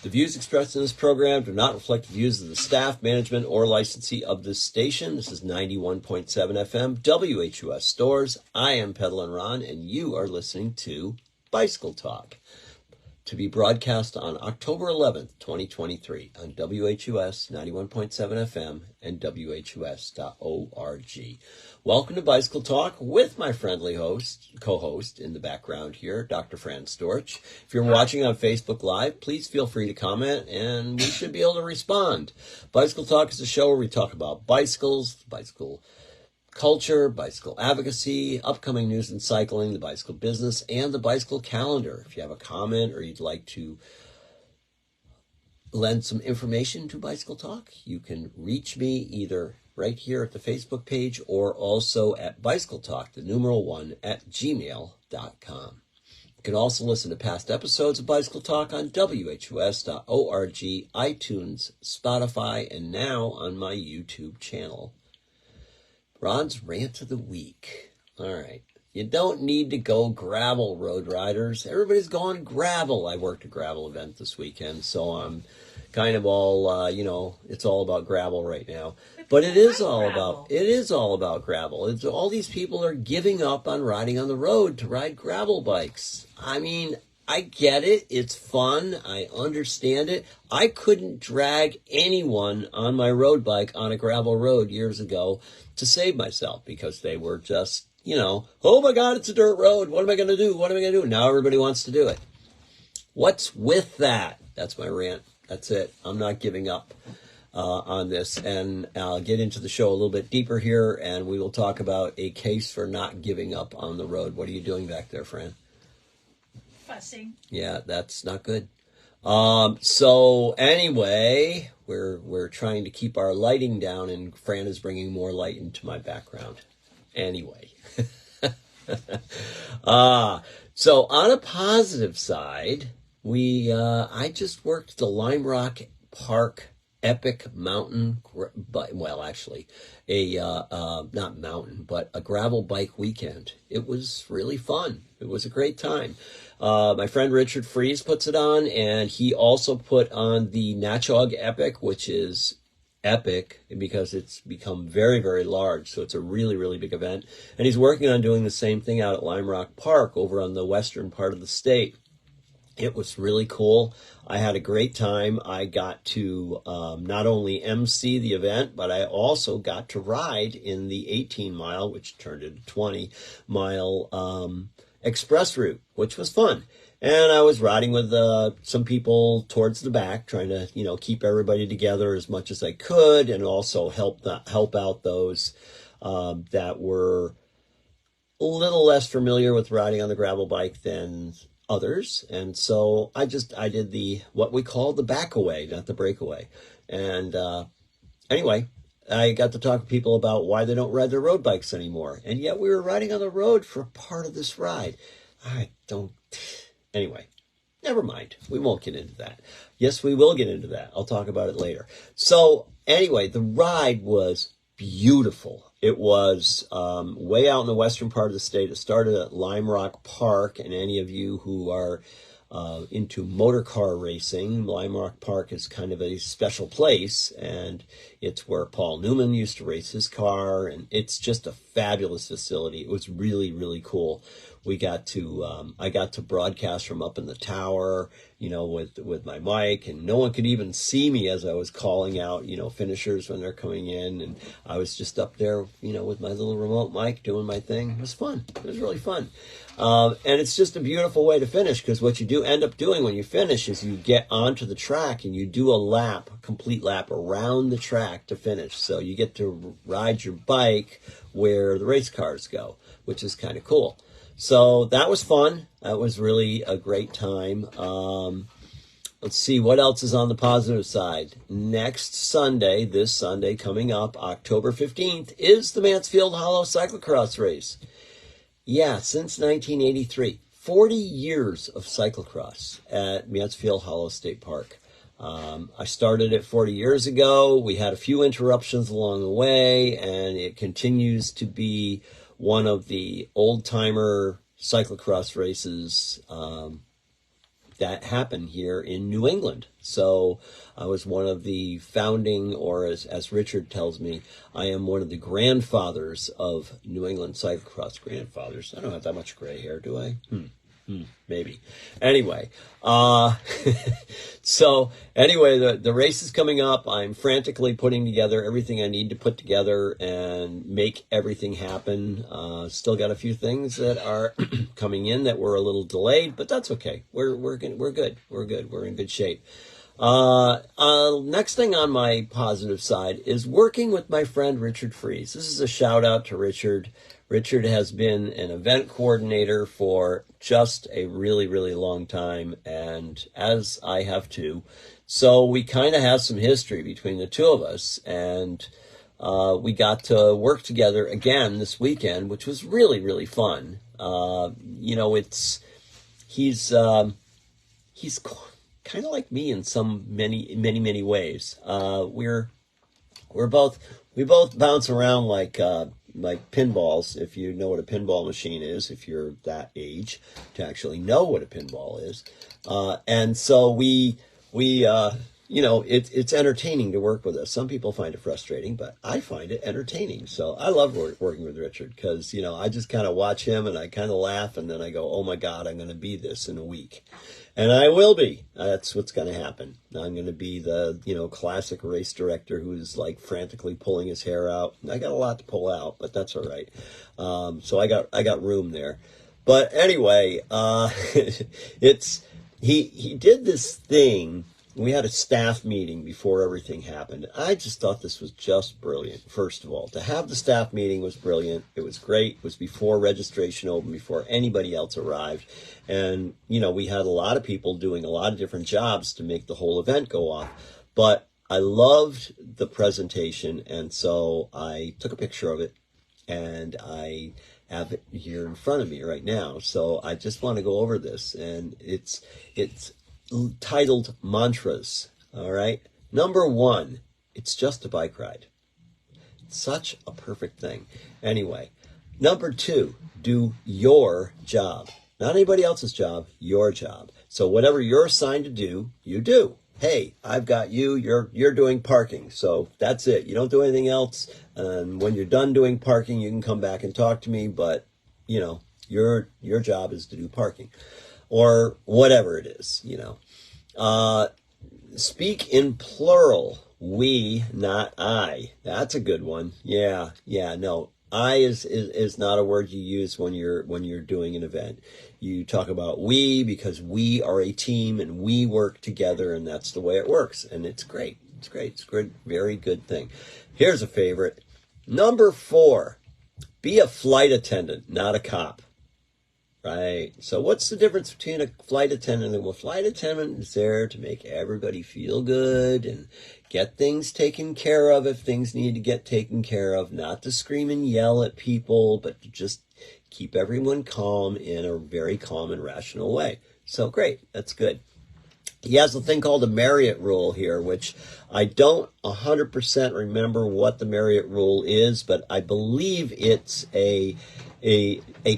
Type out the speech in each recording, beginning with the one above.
The views expressed in this program do not reflect the views of the staff, management, or licensee of this station. This is 91.7 FM, WHUS Stores. I am Peddlin' Ron, and you are listening to Bicycle Talk, to be broadcast on October 11th, 2023 on WHUS 91.7 FM and WHUS.org. Welcome to Bicycle Talk with my friendly co-host in the background here, Dr. Fran Storch. If you're watching on Facebook Live, please feel free to comment and we should be able to respond. Bicycle Talk is a show where we talk about bicycles, bicycle culture, bicycle advocacy, upcoming news in cycling, the bicycle business, and the bicycle calendar. If you have a comment or you'd like to lend some information to Bicycle Talk, you can reach me either right here at the Facebook page or also at Bicycle Talk, the numeral 1, at gmail.com. You can also listen to past episodes of Bicycle Talk on WHUS.org, iTunes, Spotify, and now on my YouTube channel. Ron's Rant of the Week. All right. You don't need to go gravel, road riders. Everybody's going gravel. I worked a gravel event this weekend, so I'm kind of all, it's all about gravel right now. But it is all about gravel. It's all these people are giving up on riding on the road to ride gravel bikes. I mean, I get it. It's fun. I understand it. I couldn't drag anyone on my road bike on a gravel road years ago to save myself because they were just, oh my God, it's a dirt road. What am I going to do? Now everybody wants to do it. What's with that? That's my rant. That's it. I'm not giving up on this. And I'll get into the show a little bit deeper here, and we will talk about a case for not giving up on the road. What are you doing back there, Fran? Fussing. Yeah, that's not good. So anyway, we're trying to keep our lighting down, and Fran is bringing more light into my background. Anyway. So on a positive side, I just worked the Lime Rock Park Epic Mountain, not mountain, but a gravel bike weekend. It was really fun. It was a great time. My friend Richard Fries puts it on, and he also put on the Natchog Epic, which is epic because it's become very, very large. So it's a really, really big event. And he's working on doing the same thing out at Lime Rock Park over on the western part of the state. It was really cool. I had a great time. I got to not only MC the event, but I also got to ride in the 18-mile, which turned into 20-mile express route, which was fun. And I was riding with some people towards the back, trying to, keep everybody together as much as I could, and also help out those that were a little less familiar with riding on the gravel bike than others. And so I did what we call the back away, not the breakaway. And anyway, I got to talk to people about why they don't ride their road bikes anymore. And yet we were riding on the road for part of this ride. Anyway, never mind. We won't get into that. Yes, we will get into that. I'll talk about it later. So anyway, the ride was beautiful. It was way out in the western part of the state. It started at Lime Rock Park, and any of you who are into motor car racing, Lime Rock Park is kind of a special place, and it's where Paul Newman used to race his car, and it's just a fabulous facility. It was really, really cool. I got to broadcast from up in the tower, with my mic, and no one could even see me as I was calling out, finishers when they're coming in. And I was just up there, with my little remote mic doing my thing. It was fun. It was really fun. And it's just a beautiful way to finish, because what you do end up doing when you finish is you get onto the track and you do a complete lap around the track to finish. So you get to ride your bike where the race cars go, which is kind of cool. So that was fun. That was really a great time. Let's see what else is on the positive side. Next Sunday, this Sunday coming up, October 15th, is the Mansfield Hollow Cyclocross race. Yeah, since 1983, 40 years of cyclocross at Mansfield Hollow State Park. I started it 40 years ago. We had a few interruptions along the way, and it continues to be one of the old-timer cyclocross races that happen here in New England. So I was one of the founding, or as Richard tells me, I am one of the grandfathers of New England cyclocross. Grandfathers. I don't have that much gray hair, do I? Maybe. Anyway, so anyway, the race is coming up. I'm frantically putting together everything I need to put together and make everything happen. Still got a few things that are coming in that were a little delayed, but that's okay. We're good. We're good. We're in good shape. Next thing on my positive side is working with my friend Richard Fries. This is a shout out to Richard. Richard has been an event coordinator for just a really, really long time, and as I have too. So we kind of have some history between the two of us, and we got to work together again this weekend, which was really, really fun. He's kind of like me in many ways. We both bounce around like pinballs, if you know what a pinball machine is, if you're that age to actually know what a pinball is. And so it's entertaining to work with us. Some people find it frustrating, but I find it entertaining. So I love working with Richard because, I just kind of watch him and I kind of laugh and then I go, oh my God, I'm going to be this in a week. And I will be. That's what's going to happen. I'm going to be the, classic race director who's like frantically pulling his hair out. I got a lot to pull out, but that's all right. So I got room there. But anyway, he did this thing. We had a staff meeting before everything happened. I just thought this was just brilliant. First of all, to have the staff meeting was brilliant. It was great. It was before registration opened, before anybody else arrived. And, we had a lot of people doing a lot of different jobs to make the whole event go off. But I loved the presentation. And so I took a picture of it and I have it here in front of me right now. So I just want to go over this, and it's titled Mantras. All right. Number 1, it's just a bike ride. Such a perfect thing. Anyway, number 2, do your job. Not anybody else's job, your job. So whatever you're assigned to do, you do. Hey, I've got you, you're doing parking. So that's it. You don't do anything else. And when you're done doing parking, you can come back and talk to me, but your job is to do parking or whatever it is, speak in plural. We, not I. That's a good one. Yeah. No, I is not a word you use when you're doing an event. You talk about we because we are a team and we work together, and that's the way it works. And it's great. It's great. It's good. Very good thing. Here's a favorite. Number 4, be a flight attendant, not a cop. Right. So what's the difference between a flight attendant and a flight attendant is there to make everybody feel good and get things taken care of if things need to get taken care of, not to scream and yell at people, but to just keep everyone calm in a very calm and rational way. So great. That's good. He has a thing called the Marriott Rule here, which I don't 100% remember what the Marriott Rule is, but I believe it's a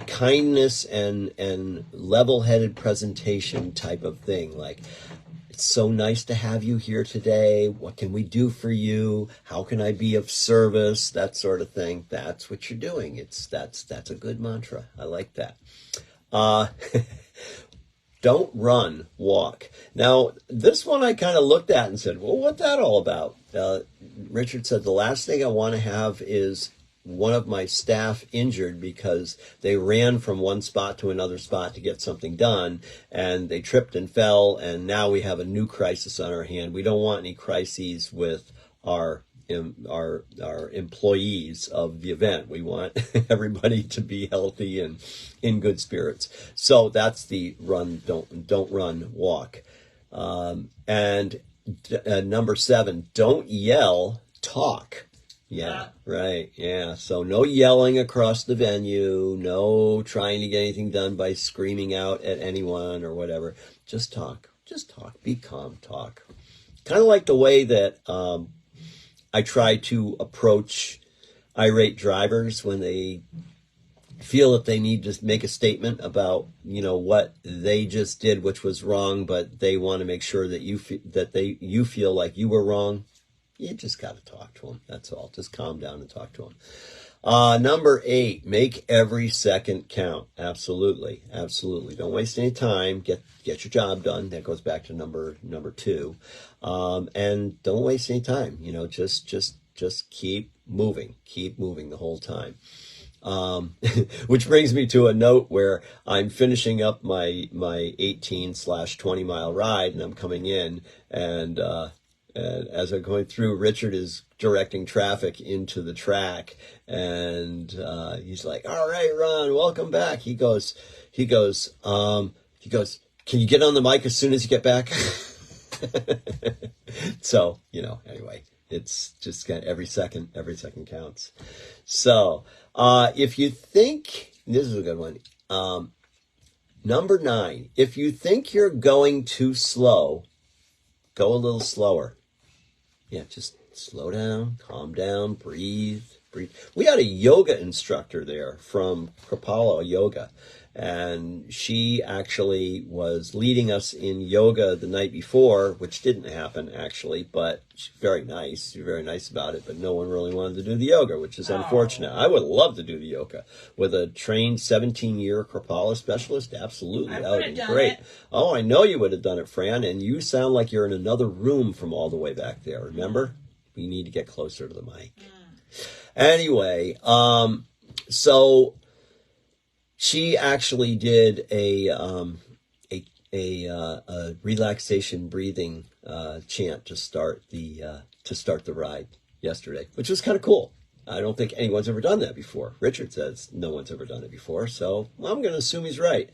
kindness and level-headed presentation type of thing. Like, it's so nice to have you here today. What can we do for you? How can I be of service? That sort of thing. That's what you're doing. That's a good mantra. I like that. Don't run, walk. Now, this one I kind of looked at and said, well, what's that all about? Richard said, the last thing I want to have is one of my staff injured because they ran from one spot to another spot to get something done, and they tripped and fell, and now we have a new crisis on our hand. We don't want any crises with our employees of the event. We want everybody to be healthy and in good spirits. So that's the run, don't run, walk. And number 7, don't yell, talk. Yeah, right. Yeah. So no yelling across the venue, no trying to get anything done by screaming out at anyone or whatever. Just talk. Be calm, talk. Kind of like the way that I try to approach irate drivers when they feel that they need to make a statement about, what they just did, which was wrong, but they want to make sure that you feel like you were wrong, you just got to talk to them. That's all. Just calm down and talk to them. Number 8, make every second count. Absolutely. Absolutely. Don't waste any time. Get your job done. That goes back to number 2. And don't waste any time. Just keep moving. Keep moving the whole time. Which brings me to a note where I'm finishing up my 18/20 mile ride, and I'm coming in, and as I'm going through, Richard is directing traffic into the track, and he's like, "All right, Ron, welcome back." He goes, "Can you get on the mic as soon as you get back?" So, anyway, it's just got every second counts. So, if you think, this is a good one. Number 9, if you think you're going too slow, go a little slower. Yeah, just slow down, calm down, breathe. We had a yoga instructor there from Kripalu Yoga, and she actually was leading us in yoga the night before, which didn't happen actually, but she's very nice. She's very nice about it, but no one really wanted to do the yoga, which is unfortunate. I would love to do the yoga with a trained 17-year Kripalu specialist. Absolutely, that would be great. Oh, I know you would have done it, Fran, and you sound like you're in another room from all the way back there. Remember? We need to get closer to the mic. Anyway, so she actually did a relaxation breathing chant to start the ride yesterday, which was kind of cool. I don't think anyone's ever done that before. Richard says no one's ever done it before, so I'm going to assume he's right.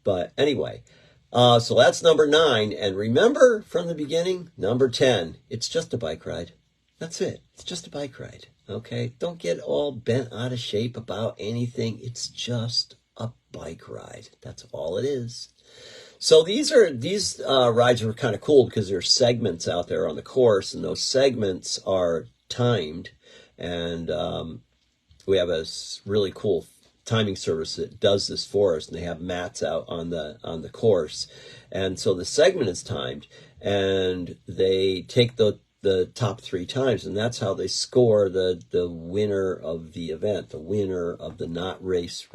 But anyway, so that's number 9. And remember from the beginning, number 10, it's just a bike ride. That's it. It's just a bike ride. Okay? Don't get all bent out of shape about anything. It's just a bike ride. That's all it is. So these rides are kind of cool because there are segments out there on the course, and those segments are timed. And we have a really cool timing service that does this for us, and they have mats out on the course. And so the segment is timed, and they take the top 3 times, and that's how they score the winner of the event, the winner of the not race,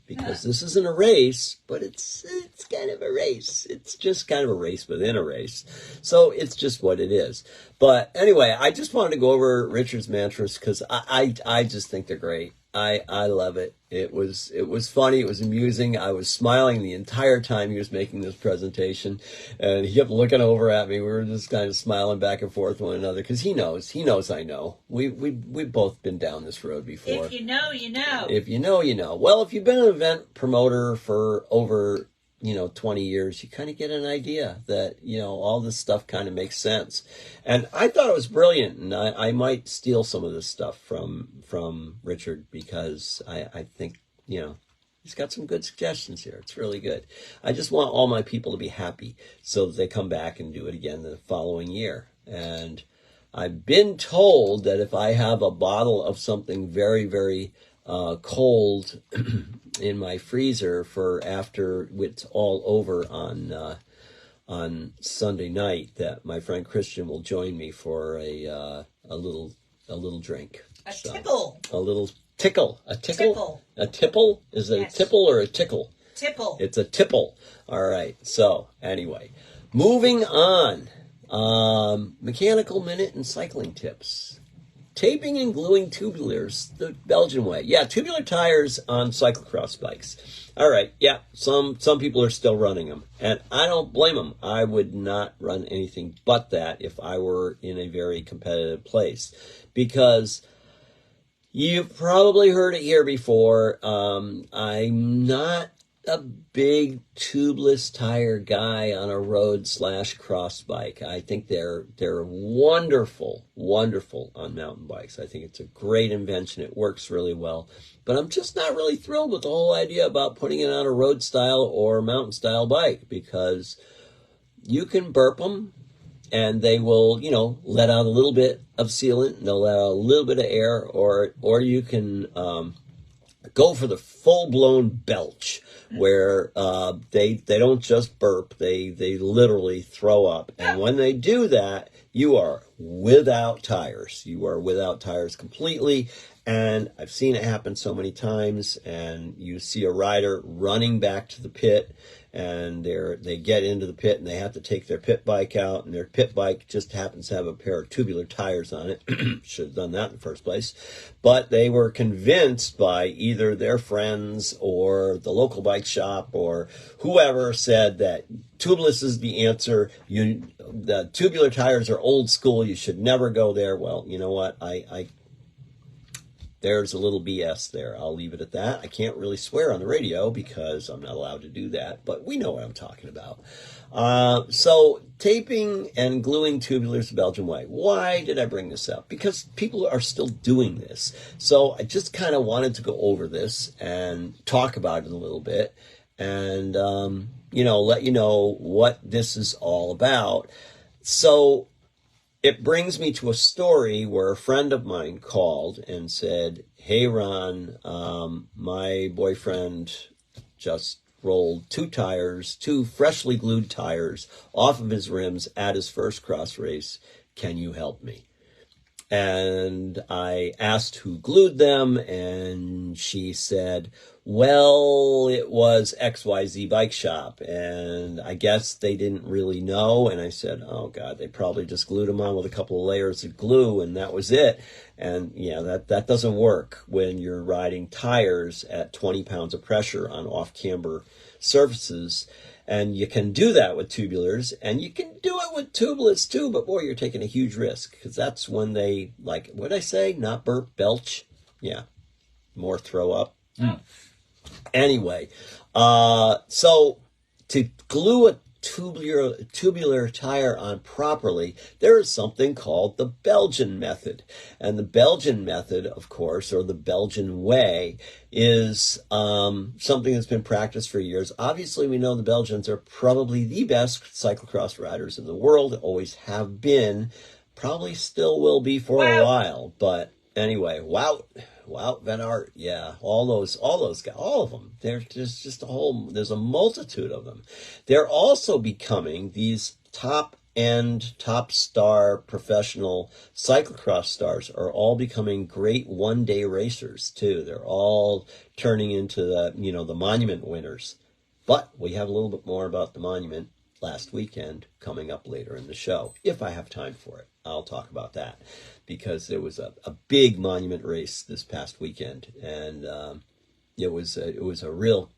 because this isn't a race, but it's kind of a race. It's just kind of a race within a race. So it's just what it is. But anyway, I just wanted to go over Richard's mantras because I just think they're great. I love it. It was funny. It was amusing. I was smiling the entire time he was making this presentation, and he kept looking over at me. We were just kind of smiling back and forth with one another because he knows I know. We've both been down this road before. If you know, you know. If you know, you know. Well, if you've been an event promoter for over 20 years, you kind of get an idea that, all this stuff kind of makes sense. And I thought it was brilliant, and I might steal some of this stuff from Richard because I think, he's got some good suggestions here. It's really good. I just want all my people to be happy so that they come back and do it again the following year. And I've been told that if I have a bottle of something very, very cold in my freezer for after it's all over on Sunday night, that my friend Christian will join me for a little drink. Tipple. A little tickle. A tickle? Tipple. A tipple? Is it Yes. a tipple or a tickle? Tipple. It's a tipple. All right. So anyway, moving on. Mechanical minute and cycling tips. Taping and gluing tubulars the Belgian way. Yeah, tubular tires on cyclocross bikes. All right, yeah, some people are still running them, and I don't blame them. I would not run anything but that if I were in a very competitive place, because you've probably heard it here before. I'm not a big tubeless tire guy on a road/cross bike. I think they're wonderful on mountain bikes. I think it's a great invention. It works really well. But I'm just not really thrilled with the whole idea about putting it on a road style or mountain style bike, because you can burp them and they will, let out a little bit of sealant and they'll let out a little bit of air, or you can go for the full-blown belch, where they don't just burp, they literally throw up. And when they do that, you are without tires. You are without tires completely. And I've seen it happen so many times. And you see a rider running back to the pit, and they get into the pit and they have to take their pit bike out, and their pit bike just happens to have a pair of tubular tires on it. Should have done that in the first place. But they were convinced by either their friends or the local bike shop or whoever said that tubeless is the answer. The tubular tires are old school. You should never go there. Well, you know what? There's a little BS there. I'll leave it at that. I can't really swear on the radio because I'm not allowed to do that, but we know what I'm talking about. So taping and gluing tubulars the Belgian way. Why did I bring this up? Because people are still doing this. So I just kind of wanted to go over this and talk about it a little bit and, let you know what this is all about. So it brings me to a story where a friend of mine called and said, "Hey, Ron, my boyfriend just rolled two freshly glued tires off of his rims at his first cross race. Can you help me?" And I asked who glued them, and she said, well, it was XYZ Bike Shop, and I guess they didn't really know. And I said, oh God, they probably just glued them on with a couple of layers of glue, and that was it. And yeah, that doesn't work when you're riding tires at 20 pounds of pressure on off-camber surfaces. And you can do that with tubulars, and you can do it with tubeless too, but boy, you're taking a huge risk, because that's when they, like, what did I say? Not burp, belch? Yeah, more throw up. Anyway, so to glue a tubular tire on properly, there is something called the Belgian method. And the Belgian method, of course, or the Belgian way, is something that's been practiced for years. Obviously, we know the Belgians are probably the best cyclocross riders in the world, always have been, probably still will be for a while. But anyway, Wout Van Aert, yeah, all those guys, all of them. There's just there's a multitude of them. They're also becoming these top star professional cyclocross stars are all becoming great one-day racers too. They're all turning into the Monument winners. But we have a little bit more about the Monument last weekend coming up later in the show. If I have time for it, I'll talk about that, because there was a big Monument race this past weekend, and it was a real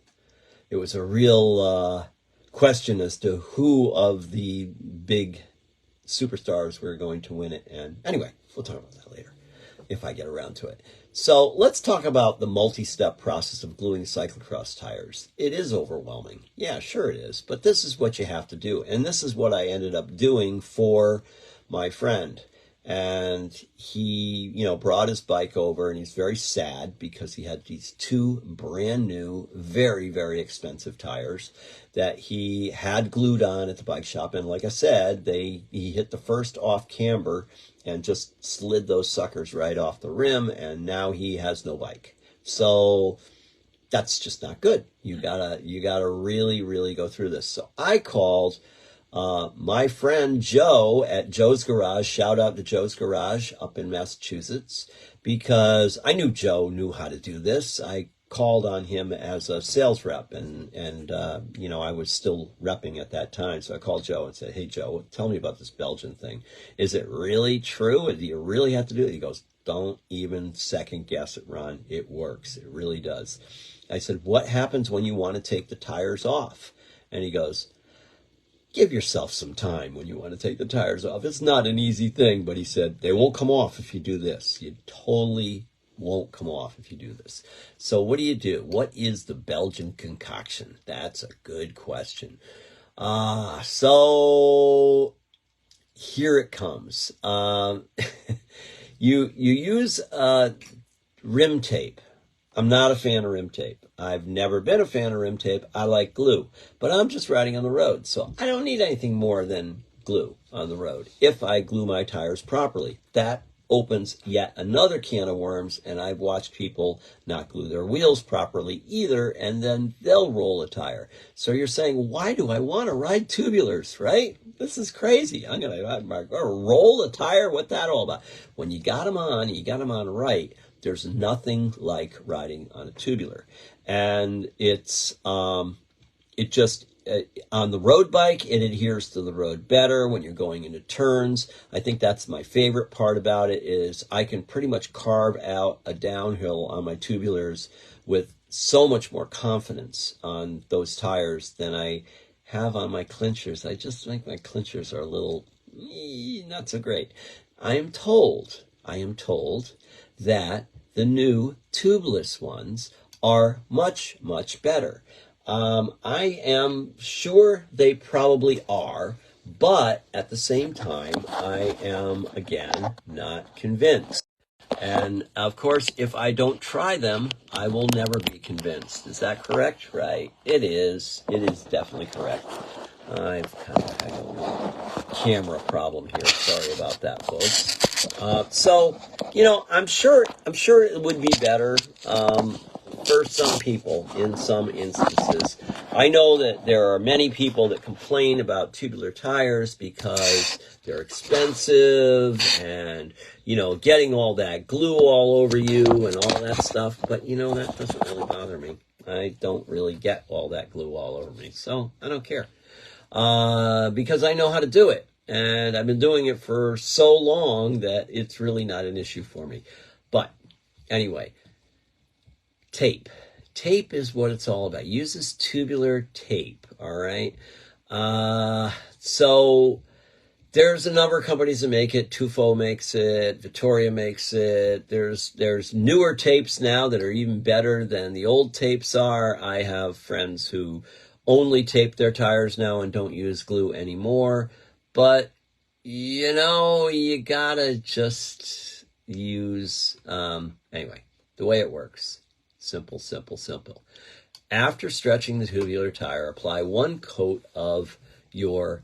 question as to who of the big superstars were going to win it. And anyway, we'll talk about that later if I get around to it. So let's talk about the multi-step process of gluing cyclocross tires. It is overwhelming. Yeah, sure it is. But this is what you have to do. And this is what I ended up doing for my friend. And he, brought his bike over, and he's very sad because he had these two brand new, very, very expensive tires that he had glued on at the bike shop. And like I said, he hit the first off camber and just slid those suckers right off the rim, and now he has no bike. So that's just not good. You gotta really, really go through this. So I called my friend Joe at Joe's Garage. Shout out to Joe's Garage up in Massachusetts, because I knew Joe knew how to do this. I called on him as a sales rep, and I was still repping at that time. So I called Joe and said, hey, Joe, tell me about this Belgian thing. Is it really true? Do you really have to do it? He goes, don't even second guess it, Ron. It works. It really does. I said, what happens when you want to take the tires off? And he goes, give yourself some time when you want to take the tires off. It's not an easy thing, but he said, they won't come off if you do this. You totally won't come off if you do this. So what do? What is the Belgian concoction? That's a good question. So here it comes. You use rim tape. I'm not a fan of rim tape. I've never been a fan of rim tape. I like glue, but I'm just riding on the road, so I don't need anything more than glue on the road if I glue my tires properly. That opens yet another can of worms, and I've watched people not glue their wheels properly either, and then they'll roll a tire. So you're saying, why do I want to ride tubulars, right? This is crazy. I'm gonna roll a tire. What's that all about? When you got them on right, there's nothing like riding on a tubular. And it's, it just, on the road bike, it adheres to the road better when you're going into turns. I think that's my favorite part about it is I can pretty much carve out a downhill on my tubulars with so much more confidence on those tires than I have on my clinchers. I just think my clinchers are a little not so great. I am told that the new tubeless ones are much, much better. I am sure they probably are, but at the same time, I am, again, not convinced. And of course, if I don't try them, I will never be convinced. Is that correct? Right. It is. It is definitely correct. I've kind of had a little camera problem here. Sorry about that, folks. So, I'm sure it would be better, for some people in some instances. I know that there are many people that complain about tubular tires because they're expensive and, getting all that glue all over you and all that stuff. But, that doesn't really bother me. I don't really get all that glue all over me. So I don't care. Because I know how to do it. And I've been doing it for so long that it's really not an issue for me. But anyway, tape. Tape is what it's all about. Use this tubular tape, all right? So there's a number of companies that make it. Tufo makes it. Vittoria makes it. There's newer tapes now that are even better than the old tapes are. I have friends who only tape their tires now and don't use glue anymore. But, you gotta just use, anyway, the way it works. Simple, simple, simple. After stretching the tubular tire, apply one coat of your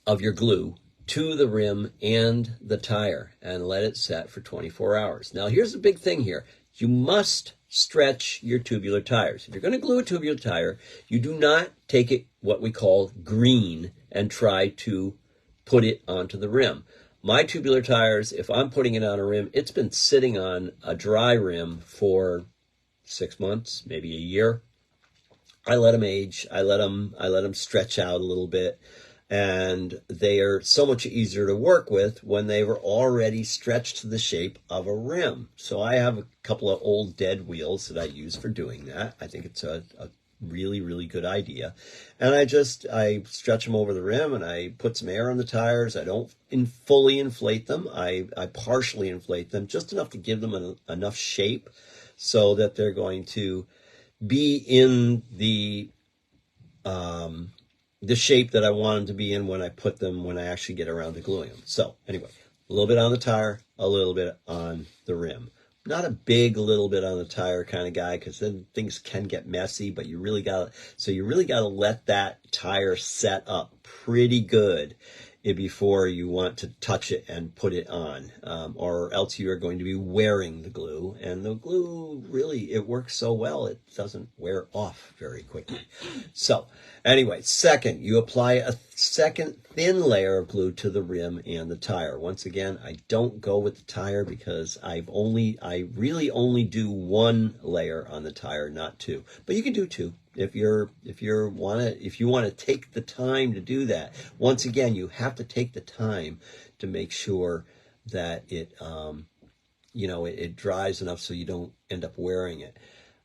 glue to the rim and the tire and let it set for 24 hours. Now, here's the big thing here. You must stretch your tubular tires. If you're going to glue a tubular tire, you do not take it what we call green and try to put it onto the rim. My tubular tires, if I'm putting it on a rim, it's been sitting on a dry rim for 6 months, maybe a year. I let them age. I let them stretch out a little bit. And they are so much easier to work with when they were already stretched to the shape of a rim. So I have a couple of old dead wheels that I use for doing that. I think it's a really, really good idea. And I stretch them over the rim and I put some air on the tires. I don't fully inflate them. I partially inflate them, just enough to give them enough shape so that they're going to be in the shape that I want them to be in when I actually get around to gluing them. So anyway, a little bit on the tire, a little bit on the rim. Not a big little bit on the tire kind of guy, because then things can get messy, but you really got to let that tire set up pretty good before you want to touch it and put it on, or else you are going to be wearing the glue. And the glue, really, it works so well, it doesn't wear off very quickly. So anyway, second, you apply a second thin layer of glue to the rim and the tire. Once again, I don't go with the tire because I really only do one layer on the tire, not two. But you can do two. If you want to take the time to do that. Once again, you have to take the time to make sure that it dries enough so you don't end up wearing it.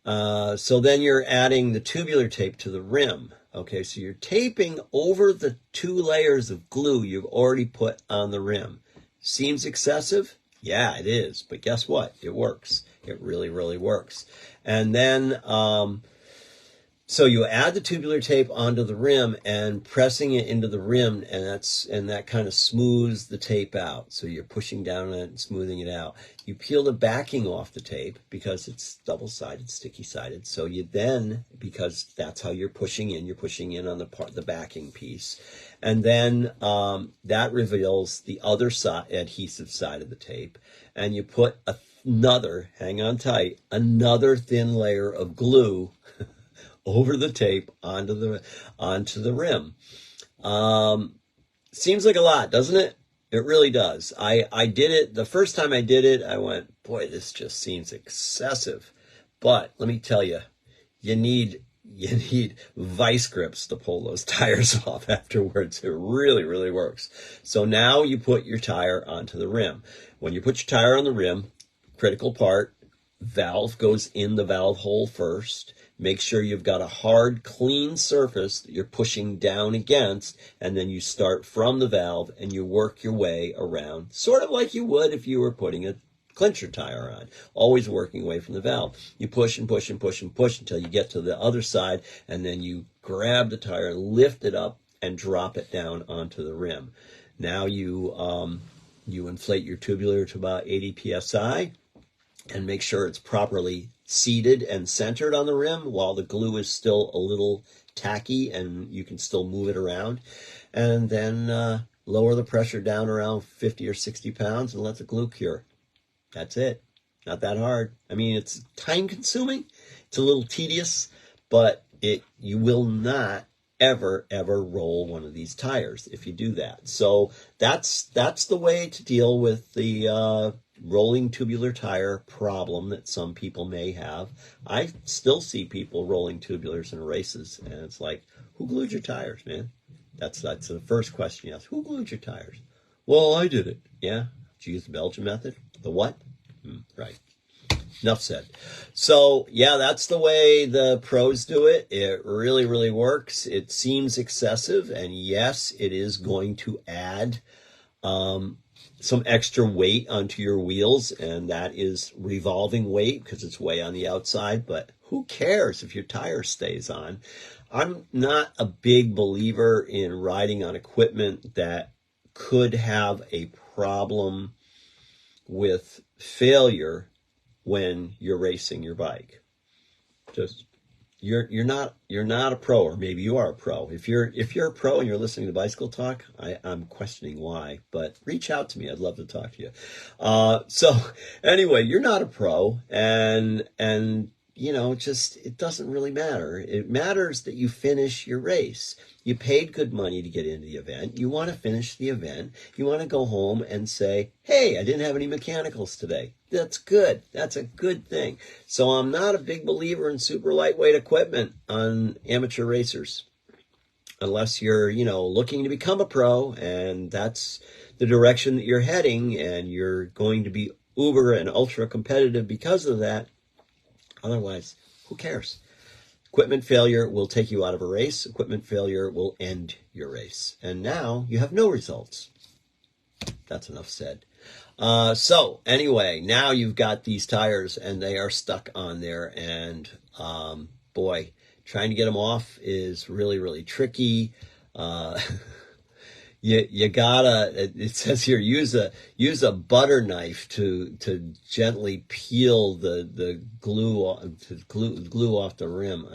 So then you're adding the tubular tape to the rim. Okay, so you're taping over the 2 layers of glue you've already put on the rim. Seems excessive? Yeah, it is. But guess what? It works. It really, really works. And then So you add the tubular tape onto the rim and pressing it into the rim, and that kind of smooths the tape out. So you're pushing down on it and smoothing it out. You peel the backing off the tape because it's double-sided, sticky-sided. So you then, because that's how you're pushing in on the backing piece, and then that reveals the other side, adhesive side of the tape, and you put another, hang on tight, another thin layer of glue over the tape onto the rim. Seems like a lot, doesn't it? It really does. I did it, the first time I did it, I went, boy, this just seems excessive. But let me tell you, you need vice grips to pull those tires off afterwards. It really, really works. So now you put your tire onto the rim. When you put your tire on the rim, critical part, valve goes in the valve hole first. Make sure you've got a hard, clean surface that you're pushing down against, and then you start from the valve and you work your way around, sort of like you would if you were putting a clincher tire on, always working away from the valve. You push and push and push and push until you get to the other side, and then you grab the tire, lift it up, and drop it down onto the rim. Now you inflate your tubular to about 80 psi, and make sure it's properly seated and centered on the rim while the glue is still a little tacky and you can still move it around. And then lower the pressure down around 50 or 60 pounds and let the glue cure. That's it. Not that hard. I mean, it's time consuming. It's a little tedious, but you will not ever roll one of these tires if you do that. So that's the way to deal with the rolling tubular tire problem that some people may have. I still see people rolling tubulars in races, and it's like, who glued your tires, man? That's the first question you ask. Who glued your tires? Well, I did it. Yeah? Did you use the Belgian method? The what? Right. Enough said. So, yeah, that's the way the pros do it. It really, really works. It seems excessive, and yes, it is going to add some extra weight onto your wheels, and that is revolving weight because it's way on the outside, but who cares if your tire stays on? I'm not a big believer in riding on equipment that could have a problem with failure when you're racing your bike. Just you're not a pro, or maybe you are a pro. If you're a pro and you're listening to Bicycle Talk, I'm questioning why, but reach out to me. I'd love to talk to you. So anyway, you're not a pro, and you know, just it doesn't really matter. It matters that you finish your race. You paid good money to get into the event. You want to finish the event. You want to go home and say, hey, I didn't have any mechanicals today. That's good. That's a good thing. So I'm not a big believer in super lightweight equipment on amateur racers. Unless you're, looking to become a pro, and that's the direction that you're heading, and you're going to be uber and ultra competitive because of that. Otherwise, who cares? Equipment failure will take you out of a race. Equipment failure will end your race. And now you have no results. That's enough said. So anyway, now you've got these tires and they are stuck on there. And boy, trying to get them off is really, really tricky. You gotta, it says here, use a butter knife to gently peel the glue off the rim.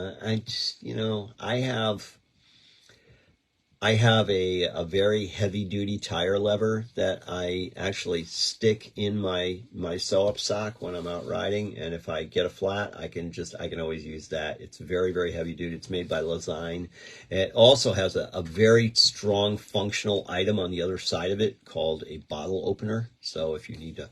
I have a very heavy duty tire lever that I actually stick in my sew-up sock when I'm out riding, and if I get a flat, I can always use that. It's very, very heavy duty. It's made by Lezyne. It also has a very strong functional item on the other side of it called a bottle opener. So if you need to,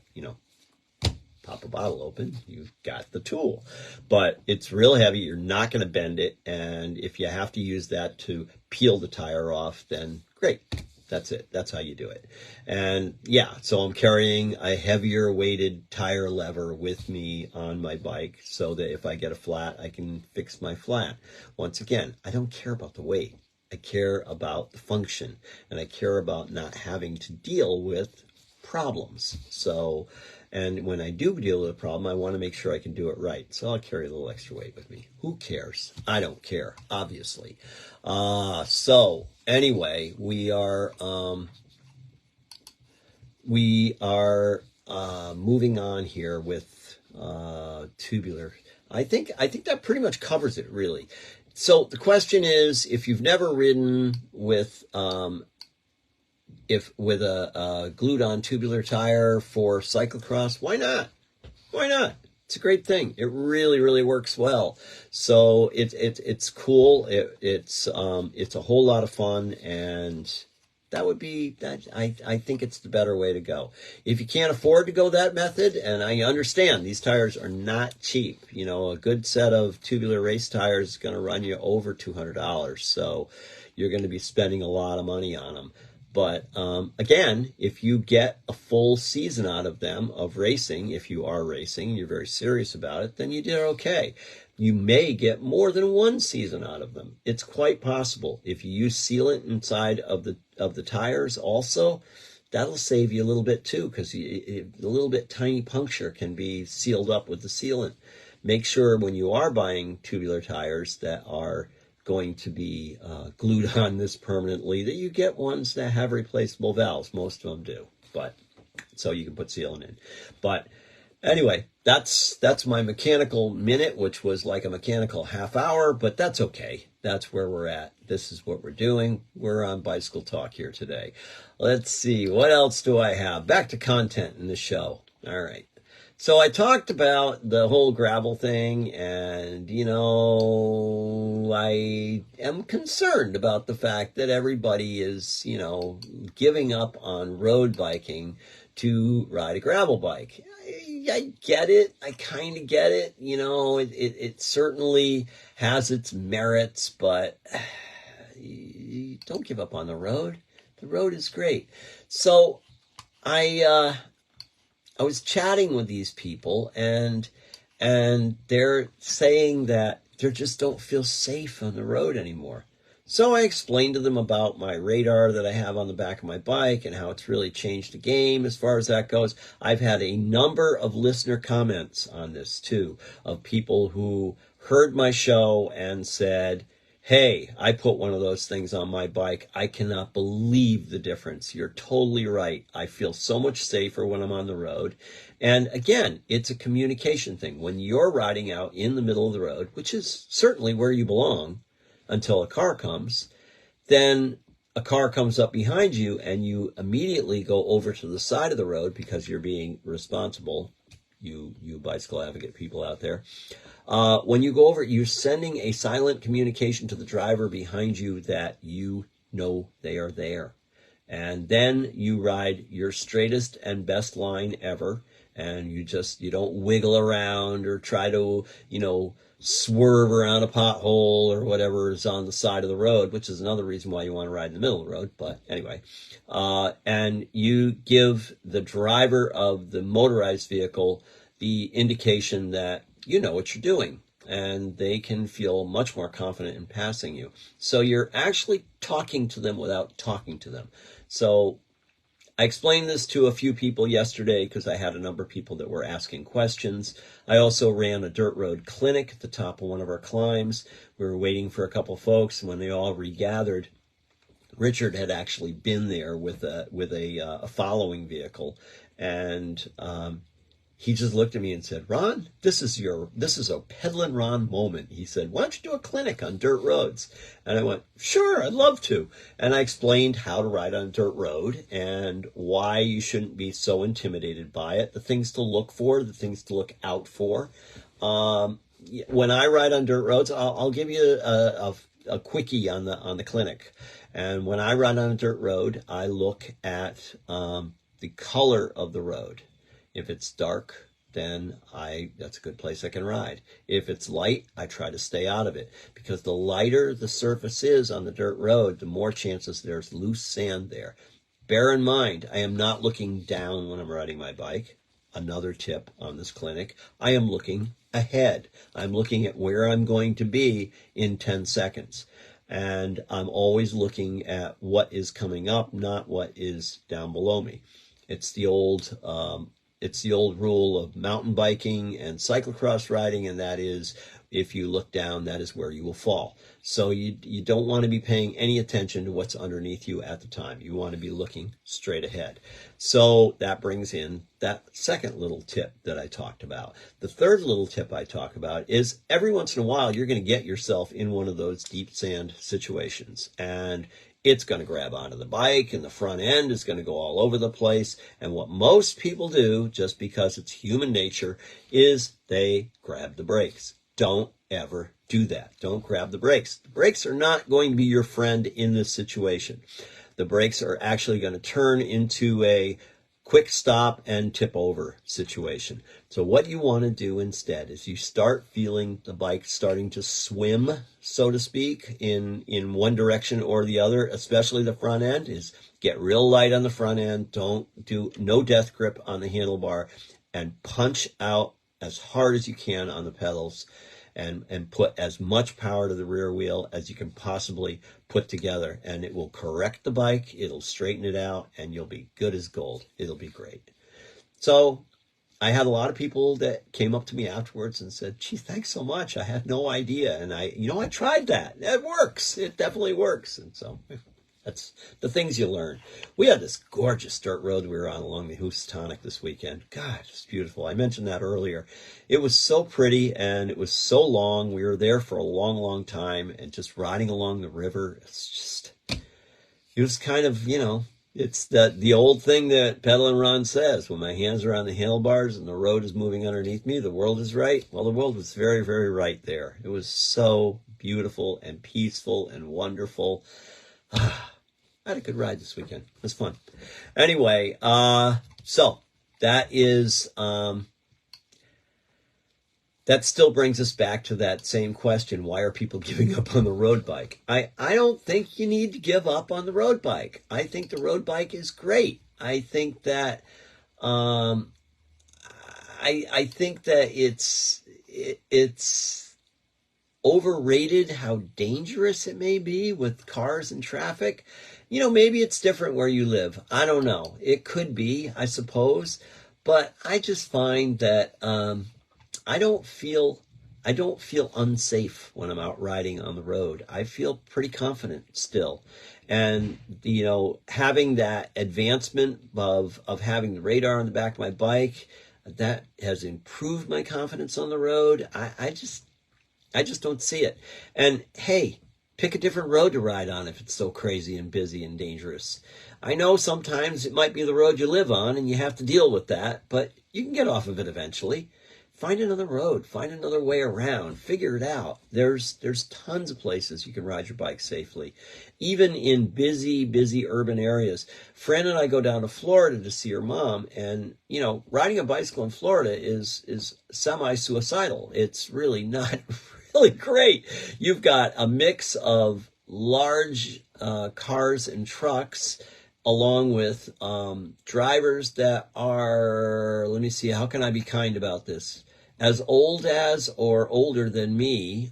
pop a bottle open, you've got the tool. But it's real heavy. You're not going to bend it. And if you have to use that to peel the tire off, then great. That's it. That's how you do it. And yeah, so I'm carrying a heavier weighted tire lever with me on my bike so that if I get a flat, I can fix my flat. Once again, I don't care about the weight. I care about the function, and I care about not having to deal with problems. So, and when I do deal with a problem, I want to make sure I can do it right. So I'll carry a little extra weight with me. Who cares? I don't care, obviously. So anyway, we are moving on here with tubular. I think that pretty much covers it, really. So the question is, if you've never ridden with a glued-on tubular tire for cyclocross, why not? Why not? It's a great thing. It really, really works well. So it's cool. It's a whole lot of fun, and that would be that. I think it's the better way to go. If you can't afford to go that method, and I understand these tires are not cheap. You know, a good set of tubular race tires is going to run you over $200. So you're going to be spending a lot of money on them. But again, if you get a full season out of them of racing, if you are racing, you're very serious about it, then you did okay. You may get more than one season out of them. It's quite possible. If you use sealant inside of the tires also, that'll save you a little bit too, because a little bit tiny puncture can be sealed up with the sealant. Make sure when you are buying tubular tires that are going to be glued on this permanently, that you get ones that have replaceable valves. Most of them do, but so you can put sealant in. But anyway, that's my mechanical minute, which was like a mechanical half hour, but that's okay. That's where we're at. This is what we're doing. We're on Bicycle Talk here today. Let's see, what else do I have? Back to content in the show. All right. So I talked about the whole gravel thing, and, you know, I am concerned about the fact that everybody is, you know, giving up on road biking to ride a gravel bike. I get it. I kind of get it. You know, it certainly has its merits, but don't give up on the road. The road is great. So I was chatting with these people, and they're saying that they just don't feel safe on the road anymore. So I explained to them about my radar that I have on the back of my bike and how it's really changed the game as far as that goes. I've had a number of listener comments on this too, of people who heard my show and said, hey, I put one of those things on my bike. I cannot believe the difference. You're totally right. I feel so much safer when I'm on the road. And again, it's a communication thing. When you're riding out in the middle of the road, which is certainly where you belong until a car comes, then a car comes up behind you and you immediately go over to the side of the road because you're being responsible. You bicycle advocate people out there. When you go over, you're sending a silent communication to the driver behind you that you know they are there. And then you ride your straightest and best line ever. And you don't wiggle around or try to, swerve around a pothole or whatever is on the side of the road, which is another reason why you want to ride in the middle of the road. But anyway, and you give the driver of the motorized vehicle the indication that you know what you're doing, and they can feel much more confident in passing you. So you're actually talking to them without talking to them. So I explained this to a few people yesterday because I had a number of people that were asking questions. I also ran a dirt road clinic at the top of one of our climbs. We were waiting for a couple folks, and when they all regathered, Richard had actually been there with a following vehicle, and he just looked at me and said, Ron, this is a Peddlin' Ron moment. He said, why don't you do a clinic on dirt roads? And I went, sure, I'd love to. And I explained how to ride on a dirt road and why you shouldn't be so intimidated by it, the things to look for, the things to look out for. When I ride on dirt roads, I'll give you a quickie on the clinic. And when I ride on a dirt road, I look at the color of the road. If it's dark, then that's a good place I can ride. If it's light, I try to stay out of it, because the lighter the surface is on the dirt road, the more chances there's loose sand there. Bear in mind, I am not looking down when I'm riding my bike. Another tip on this clinic, I am looking ahead. I'm looking at where I'm going to be in 10 seconds. And I'm always looking at what is coming up, not what is down below me. It's the old rule of mountain biking and cyclocross riding, and that is, if you look down, that is where you will fall. So you don't want to be paying any attention to what's underneath you at the time. You want to be looking straight ahead. So that brings in that second little tip that I talked about. The third little tip I talk about is every once in a while you're going to get yourself in one of those deep sand situations, and it's going to grab onto the bike, and the front end is going to go all over the place. And what most people do, just because it's human nature, is they grab the brakes. Don't ever do that. Don't grab the brakes. The brakes are not going to be your friend in this situation. The brakes are actually going to turn into a quick stop and tip over situation. So what you want to do instead is you start feeling the bike starting to swim, so to speak, in one direction or the other, especially the front end, is get real light on the front end. Don't do no death grip on the handlebar, and punch out as hard as you can on the pedals, and put as much power to the rear wheel as you can possibly put together, and it will correct the bike, it'll straighten it out, and you'll be good as gold. It'll be great. So I had a lot of people that came up to me afterwards and said, gee, thanks so much. I had no idea. And I tried that. It works. It definitely works. And so that's the things you learn. We had this gorgeous dirt road we were on along the Housatonic this weekend. God, it's beautiful. I mentioned that earlier. It was so pretty, and it was so long. We were there for a long, long time, and just riding along the river. It was kind of, it's the old thing that Pedal and Ron says, when my hands are on the handlebars and the road is moving underneath me, the world is right. Well, the world was very, very right there. It was so beautiful and peaceful and wonderful. I had a good ride this weekend. It was fun. Anyway, so that is, that still brings us back to that same question. Why are people giving up on the road bike? I don't think you need to give up on the road bike. I think the road bike is great. I think that, I think that it's overrated how dangerous it may be with cars and traffic. Maybe it's different where you live. I don't know. It could be, I suppose. But I just find that I don't feel unsafe when I'm out riding on the road. I feel pretty confident still. And, having that advancement of having the radar on the back of my bike, that has improved my confidence on the road. I just don't see it. And hey, pick a different road to ride on if it's so crazy and busy and dangerous. I know sometimes it might be the road you live on and you have to deal with that, but you can get off of it eventually. Find another road, find another way around, figure it out. There's tons of places you can ride your bike safely, even in busy urban areas. Fran and I go down to Florida to see her mom, and riding a bicycle in Florida is semi-suicidal. It's really not really great. You've got a mix of large cars and trucks, along with drivers that are, let me see, how can I be kind about this? As old as or older than me.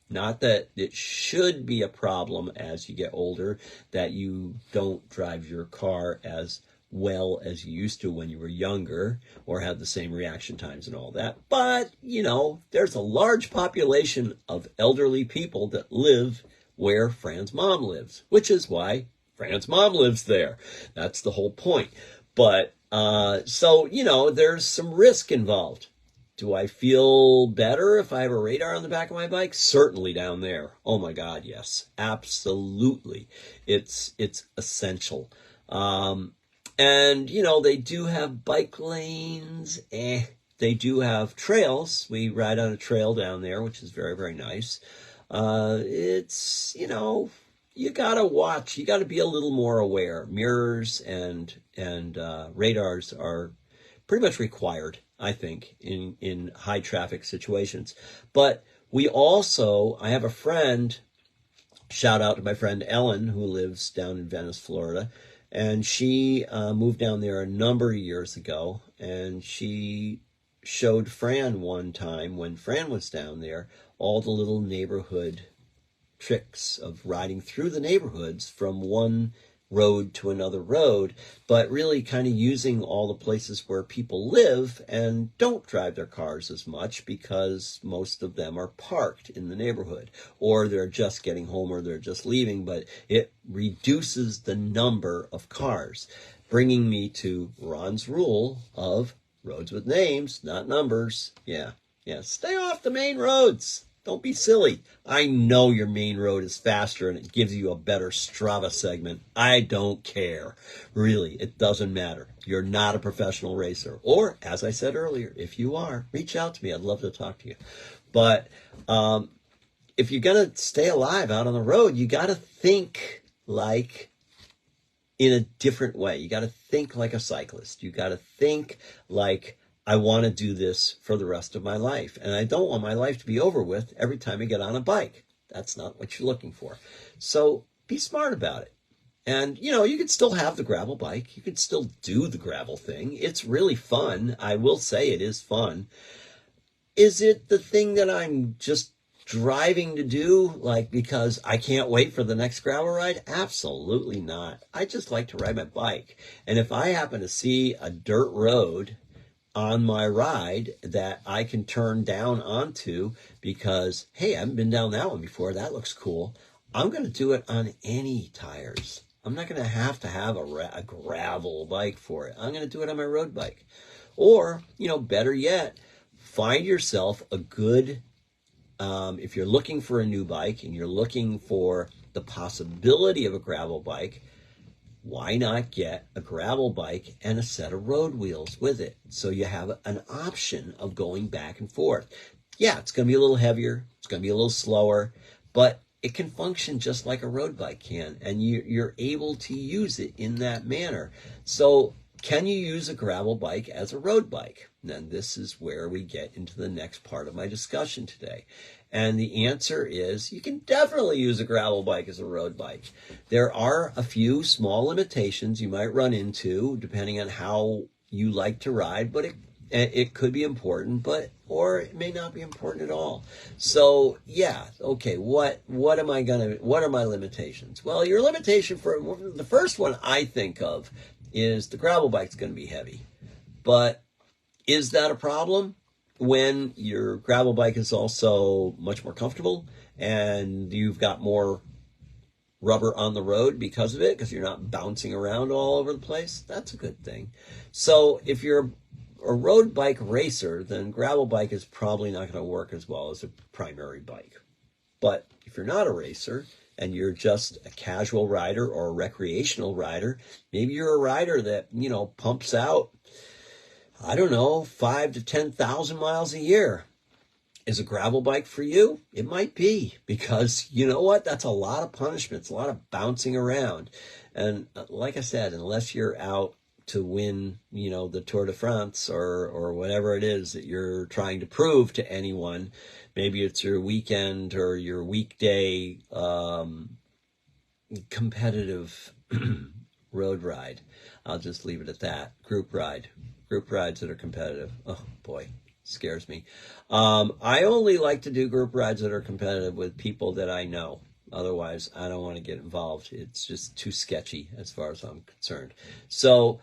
Not that it should be a problem as you get older, that you don't drive your car as well as you used to when you were younger, or have the same reaction times and all that. But, there's a large population of elderly people that live where Fran's mom lives, which is why Fran's mom lives there. That's the whole point. But, so, there's some risk involved. Do I feel better if I have a radar on the back of my bike? Certainly down there. Oh my God, yes. Absolutely. It's essential. And, they do have bike lanes. They do have trails. We ride on a trail down there, which is very, very nice. It's, you gotta watch. You gotta be a little more aware. Mirrors and radars are pretty much required, I think, in high traffic situations. But I have a friend, shout out to my friend Ellen, who lives down in Venice, Florida. And she moved down there a number of years ago, and she showed Fran one time when Fran was down there all the little neighborhood tricks of riding through the neighborhoods from one road to another road, but really kind of using all the places where people live and don't drive their cars as much because most of them are parked in the neighborhood, or they're just getting home, or they're just leaving, but it reduces the number of cars, bringing me to Ron's rule of roads with names, not numbers. Yeah, stay off the main roads. Don't be silly. I know your main road is faster and it gives you a better Strava segment. I don't care. Really, it doesn't matter. You're not a professional racer. Or, as I said earlier, if you are, reach out to me. I'd love to talk to you. But if you're going to stay alive out on the road, you got to think like in a different way. You got to think like a cyclist. You got to think like, I want to do this for the rest of my life. And I don't want my life to be over with every time I get on a bike. That's not what you're looking for. So be smart about it. And, you could still have the gravel bike. You could still do the gravel thing. It's really fun. I will say it is fun. Is it the thing that I'm just driving to do, like, because I can't wait for the next gravel ride? Absolutely not. I just like to ride my bike. And if I happen to see a dirt road on my ride that I can turn down onto because, hey, I haven't been down that one before, that looks cool, I'm going to do it on any tires. I'm not going to have a gravel bike for it. I'm going to do it on my road bike. Or, better yet, find yourself a good, if you're looking for a new bike and you're looking for the possibility of a gravel bike, why not get a gravel bike and a set of road wheels with it? So you have an option of going back and forth. Yeah, it's going to be a little heavier. It's going to be a little slower, but it can function just like a road bike can, and you're able to use it in that manner. So can you use a gravel bike as a road bike? And this is where we get into the next part of my discussion today. And the answer is you can definitely use a gravel bike as a road bike. There are a few small limitations you might run into depending on how you like to ride, but it could be important, or it may not be important at all. So yeah, okay, what are my limitations? Well, your limitation for the first one I think of is the gravel bike's going to be heavy. But is that a problem when your gravel bike is also much more comfortable and you've got more rubber on the road because of it, because you're not bouncing around all over the place? That's a good thing. So if you're a road bike racer, then gravel bike is probably not going to work as well as a primary bike. But if you're not a racer and you're just a casual rider or a recreational rider, maybe you're a rider that, pumps out, 5 to 10,000 miles a year. Is a gravel bike for you? It might be, because you know what? That's a lot of punishment. It's a lot of bouncing around. And like I said, unless you're out to win, the Tour de France or whatever it is that you're trying to prove to anyone, maybe it's your weekend or your weekday competitive road ride. I'll just leave it at that. Group rides that are competitive. Oh boy, scares me. I only like to do group rides that are competitive with people that I know. Otherwise, I don't want to get involved. It's just too sketchy as far as I'm concerned. So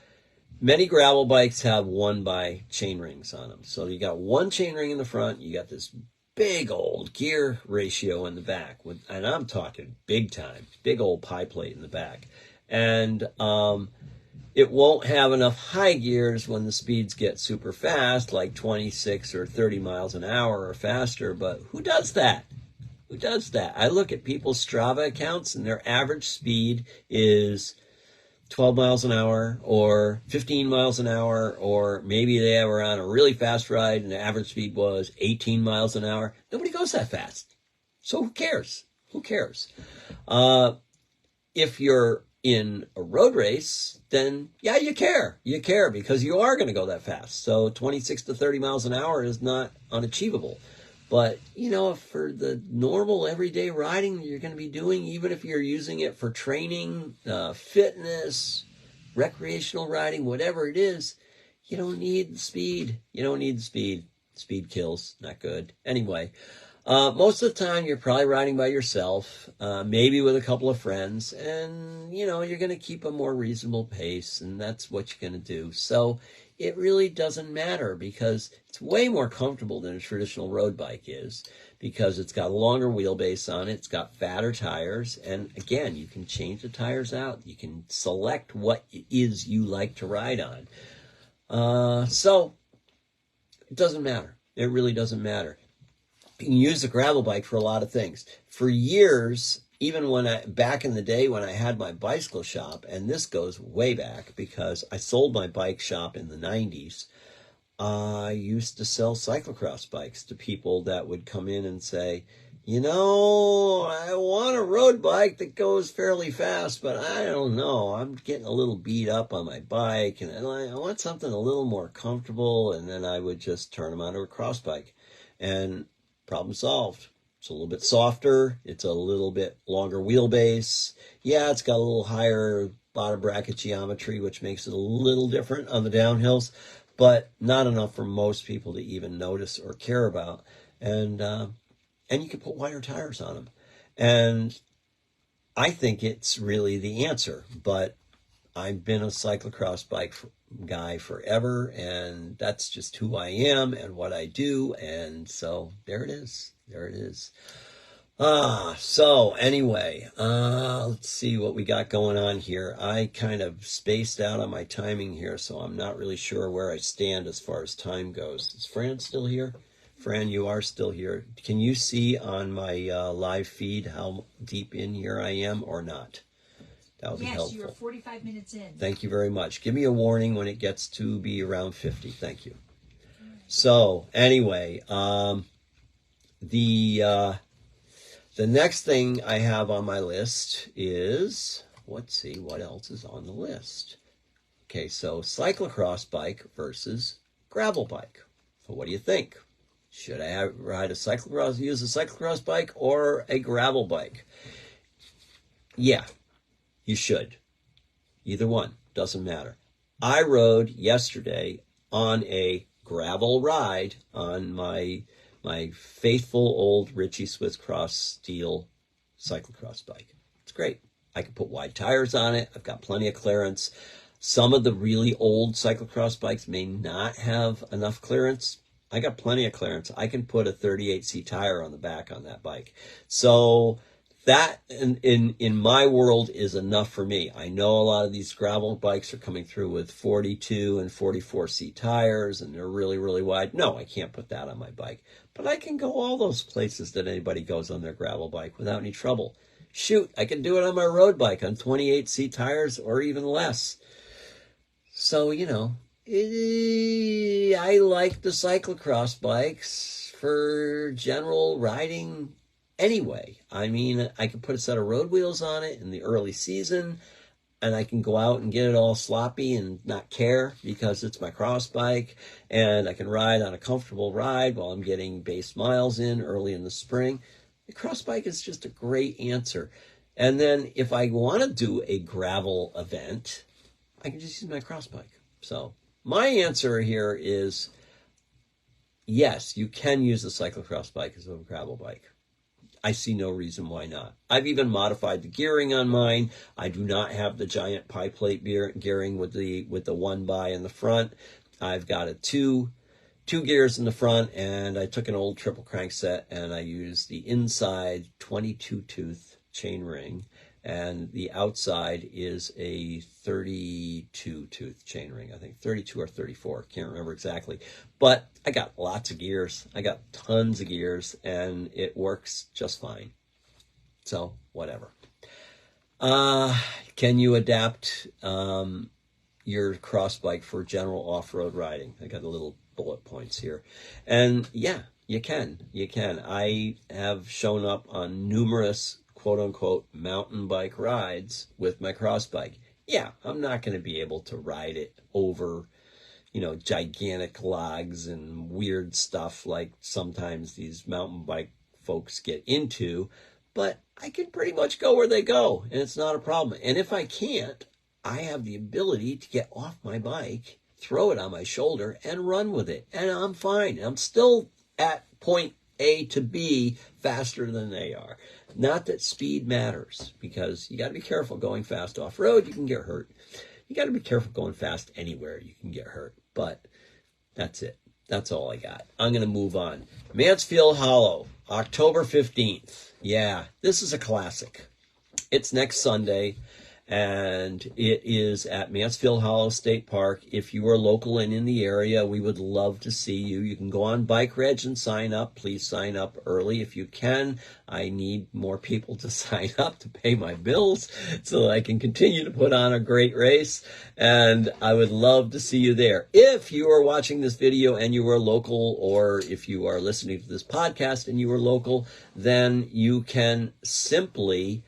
many gravel bikes have 1x chain rings on them. So you got one chain ring in the front. You got this big old gear ratio in the back. And I'm talking big time, big old pie plate in the back. And it won't have enough high gears when the speeds get super fast, like 26 or 30 miles an hour or faster. But who does that? Who does that? I look at people's Strava accounts and their average speed is 12 miles an hour or 15 miles an hour, or maybe they were on a really fast ride and the average speed was 18 miles an hour. Nobody goes that fast. So who cares? Who cares? If you're in a road race, then yeah, you care. You care because you are going to go that fast. So 26 to 30 miles an hour is not unachievable. But, for the normal everyday riding you're going to be doing, even if you're using it for training, fitness, recreational riding, whatever it is, you don't need the speed. You don't need the speed. Speed kills. Not good. Anyway, Most of the time, you're probably riding by yourself, maybe with a couple of friends, and you're going to keep a more reasonable pace, and that's what you're going to do. So it really doesn't matter because it's way more comfortable than a traditional road bike is because it's got a longer wheelbase on it, it's got fatter tires, and again, you can change the tires out. You can select what it is you like to ride on. So it doesn't matter. It really doesn't matter. You can use a gravel bike for a lot of things. For years, even back in the day when I had my bicycle shop, and this goes way back because I sold my bike shop in the 90s, I used to sell cyclocross bikes to people that would come in and say, I want a road bike that goes fairly fast, but I don't know. I'm getting a little beat up on my bike, and I want something a little more comfortable, and then I would just turn them onto a cross bike. And problem solved. It's a little bit softer. It's a little bit longer wheelbase. Yeah, it's got a little higher bottom bracket geometry, which makes it a little different on the downhills, but not enough for most people to even notice or care about. And you can put wider tires on them. And I think it's really the answer, but I've been a cyclocross bike guy forever, and that's just who I am and what I do, and so there it is. So anyway, let's see what we got going on here. I kind of spaced out on my timing here, so I'm not really sure where I stand as far as time goes. Is Fran still here? Fran, you are still here. Can you see on my live feed how deep in here I am or not? That would be helpful. Yes, you're 45 minutes in. Thank you very much. Give me a warning when it gets to be around 50. Thank you. So anyway, the next thing I have on my list is, let's see what else is on the list. Okay, so cyclocross bike versus gravel bike. So what do you think? Should I use a cyclocross bike or a gravel bike? Yeah, you should. Either one, doesn't matter. I rode yesterday on a gravel ride on my faithful old Ritchie Swiss Cross Steel cyclocross bike. It's great. I can put wide tires on it. I've got plenty of clearance. Some of the really old cyclocross bikes may not have enough clearance. I got plenty of clearance. I can put a 38C tire on the back on that bike. So that in my world is enough for me. I know a lot of these gravel bikes are coming through with 42 and 44C tires, and they're really, really wide. No, I can't put that on my bike. But I can go all those places that anybody goes on their gravel bike without any trouble. Shoot, I can do it on my road bike on 28C tires or even less. So, I like the cyclocross bikes for general riding anyway. I mean, I can put a set of road wheels on it in the early season, and I can go out and get it all sloppy and not care because it's my cross bike, and I can ride on a comfortable ride while I'm getting base miles in early in the spring. The cross bike is just a great answer. And then if I want to do a gravel event, I can just use my cross bike. So my answer here is yes, you can use a cyclocross bike as a gravel bike. I see no reason why not. I've even modified the gearing on mine. I do not have the giant pie plate gearing with the 1x in the front. I've got a two gears in the front, and I took an old triple crankset and I used the inside 22 tooth chain ring, and the outside is a 32 tooth chain ring. I think 32 or 34, can't remember exactly. But I got lots of gears. I got tons of gears, and it works just fine. So, whatever. Can you adapt your cross bike for general off-road riding? I got a little bullet points here. And yeah, you can. I have shown up on numerous quote-unquote mountain bike rides with my cross bike. Yeah, I'm not going to be able to ride it over, gigantic logs and weird stuff like sometimes these mountain bike folks get into, but I can pretty much go where they go, and it's not a problem. And if I can't, I have the ability to get off my bike, throw it on my shoulder, and run with it, and I'm fine. I'm still at point A to B faster than they are. Not that speed matters, because you got to be careful going fast off-road. You can get hurt. You got to be careful going fast anywhere. You can get hurt. But that's it. That's all I got. I'm going to move on. Mansfield Hollow, October 15th. Yeah, this is a classic. It's next Sunday, and it is at Mansfield Hollow State Park. If you are local and in the area, we would love to see you. You can go on Bike Reg and sign up. Please sign up early if you can. I need more people to sign up to pay my bills so that I can continue to put on a great race, and I would love to see you there. If you are watching this video and you are local, or if you are listening to this podcast and you are local, then you can simply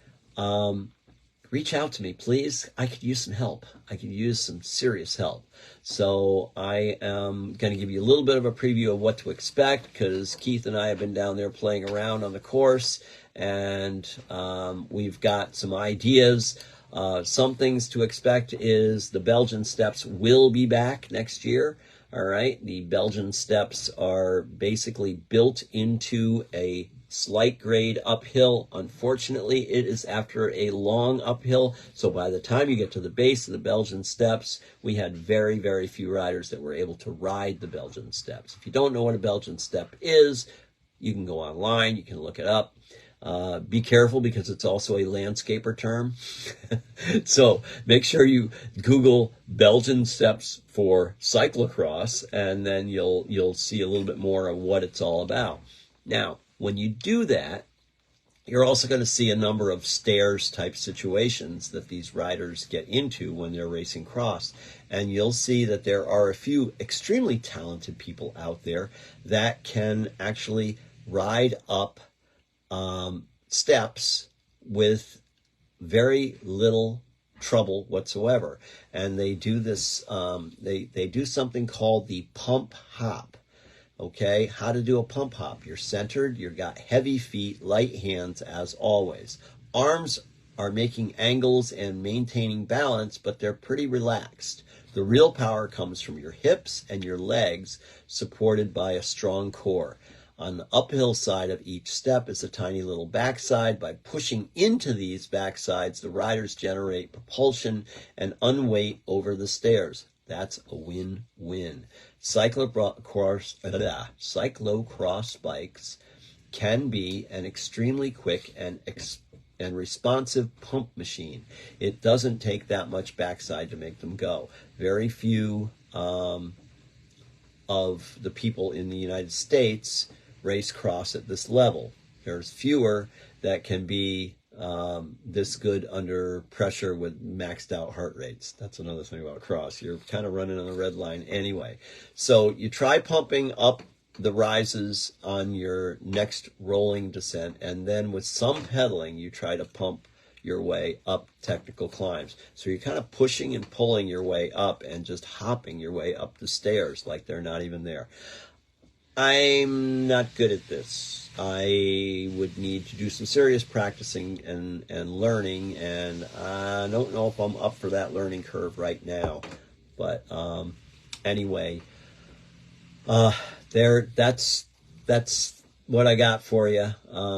reach out to me, please. I could use some help. I could use some serious help. So I am going to give you a little bit of a preview of what to expect, because Keith and I have been down there playing around on the course, and we've got some ideas. Some things to expect is the Belgian steps will be back next year. All right. The Belgian steps are basically built into a slight grade uphill. Unfortunately, it is after a long uphill. So by the time you get to the base of the Belgian steps, we had very, very few riders that were able to ride the Belgian steps. If you don't know what a Belgian step is, you can go online, you can look it up. Be careful, because it's also a landscaper term. So make sure you Google Belgian steps for cyclocross, and then you'll see a little bit more of what it's all about. Now, when you do that, you're also going to see a number of stairs type situations that these riders get into when they're racing cross. And you'll see that there are a few extremely talented people out there that can actually ride up steps with very little trouble whatsoever. And they do this, they do something called the pump hop. Okay, how to do a pump hop. You're centered, you've got heavy feet, light hands as always. Arms are making angles and maintaining balance, but they're pretty relaxed. The real power comes from your hips and your legs, supported by a strong core. On the uphill side of each step is a tiny little backside. By pushing into these backsides, the riders generate propulsion and unweight over the stairs. That's a win-win. Cyclocross bikes can be an extremely quick and responsive pump machine. It doesn't take that much backside to make them go. Very few of the people in the United States race cross at this level. There's fewer that can be this good under pressure with maxed out heart rates. That's another thing about cross. You're kind of running on the red line anyway. So you try pumping up the rises on your next rolling descent, and then with some pedaling, you try to pump your way up technical climbs. So you're kind of pushing and pulling your way up and just hopping your way up the stairs like they're not even there. I'm not good at this. I would need to do some serious practicing and learning, and I don't know if I'm up for that learning curve right now. But anyway, that's what I got for you.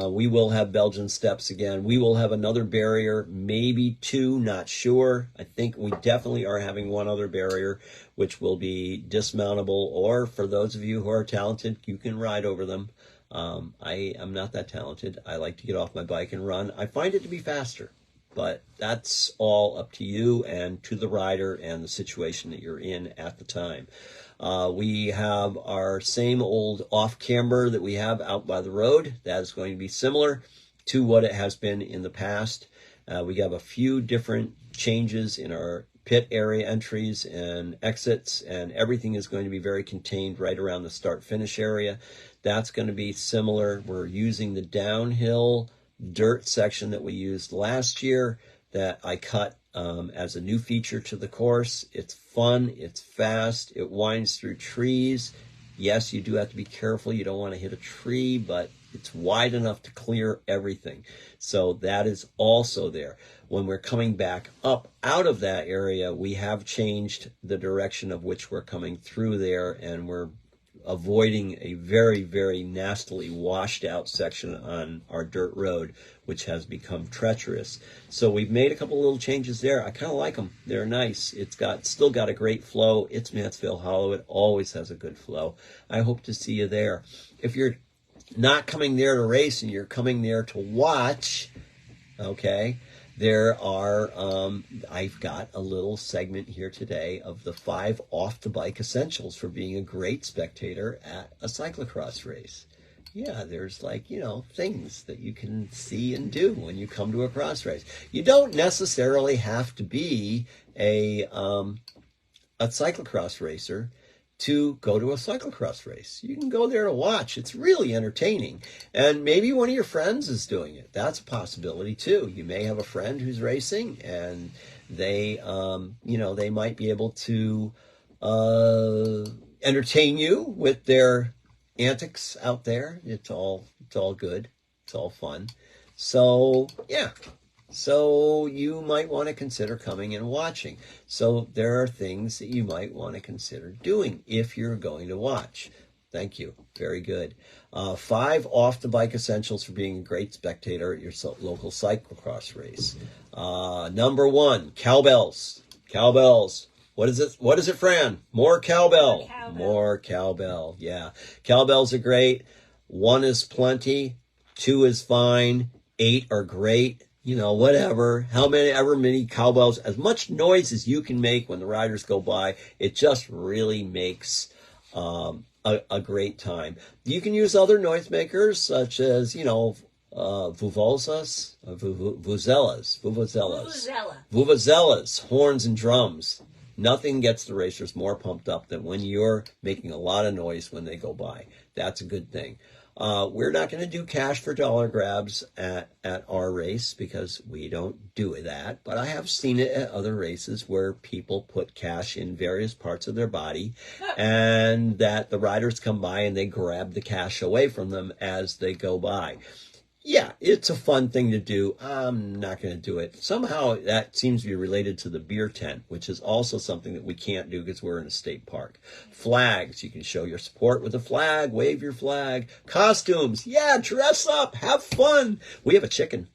We will have Belgian steps again. We will have another barrier, maybe two, not sure. I think we definitely are having one other barrier, which will be dismountable, or for those of you who are talented, you can ride over them. I am not that talented. I like to get off my bike and run. I find it to be faster, but that's all up to you and to the rider and the situation that you're in at the time. We have our same old off-camber that we have out by the road. That is going to be similar to what it has been in the past. We have a few different changes in our pit area entries and exits, and everything is going to be very contained right around the start-finish area. That's going to be similar. We're using the downhill dirt section that we used last year that I cut as a new feature to the course. It's fun, it's fast, it winds through trees. Yes, you do have to be careful. You don't want to hit a tree, but it's wide enough to clear everything. So that is also there. When we're coming back up out of that area, we have changed the direction of which we're coming through there, and we're avoiding a very, very nastily washed out section on our dirt road, which has become treacherous. So we've made a couple little changes there. I kind of like them. They're nice. It's still got a great flow. It's Mansfield Hollow. It always has a good flow. I hope to see you there. If you're not coming there to race and you're coming there to watch, okay, there are, I've got a little segment here today of the 5 off-the-bike essentials for being a great spectator at a cyclocross race. Yeah, there's things that you can see and do when you come to a cross race. You don't necessarily have to be a cyclocross racer to go to a cyclocross race. You can go there to watch. It's really entertaining. And maybe one of your friends is doing it. That's a possibility too. You may have a friend who's racing and they might be able to entertain you with their antics out there. It's all good. It's all fun. So, yeah. So you might want to consider coming and watching. So there are things that you might want to consider doing if you're going to watch. Thank you. Very good. 5 off-the-bike essentials for being a great spectator at your local cyclocross race. Number 1, cowbells. Cowbells. What is it, Fran? More cowbell. More cowbell. Yeah. Cowbells are great. 1 is plenty. 2 is fine. 8 are great. Whatever, however many cowbells, as much noise as you can make when the riders go by, it just really makes a great time. You can use other noisemakers such as, vuvuzelas, horns and drums. Nothing gets the racers more pumped up than when you're making a lot of noise when they go by. That's a good thing. We're not going to do cash for dollar grabs at our race because we don't do that. But I have seen it at other races where people put cash in various parts of their body and that the riders come by and they grab the cash away from them as they go by. Yeah, it's a fun thing to do. I'm not going to do it. Somehow that seems to be related to the beer tent, which is also something that we can't do because we're in a state park. Flags. You can show your support with a flag, wave your flag. Costumes. Yeah, dress up, have fun. We have a chicken.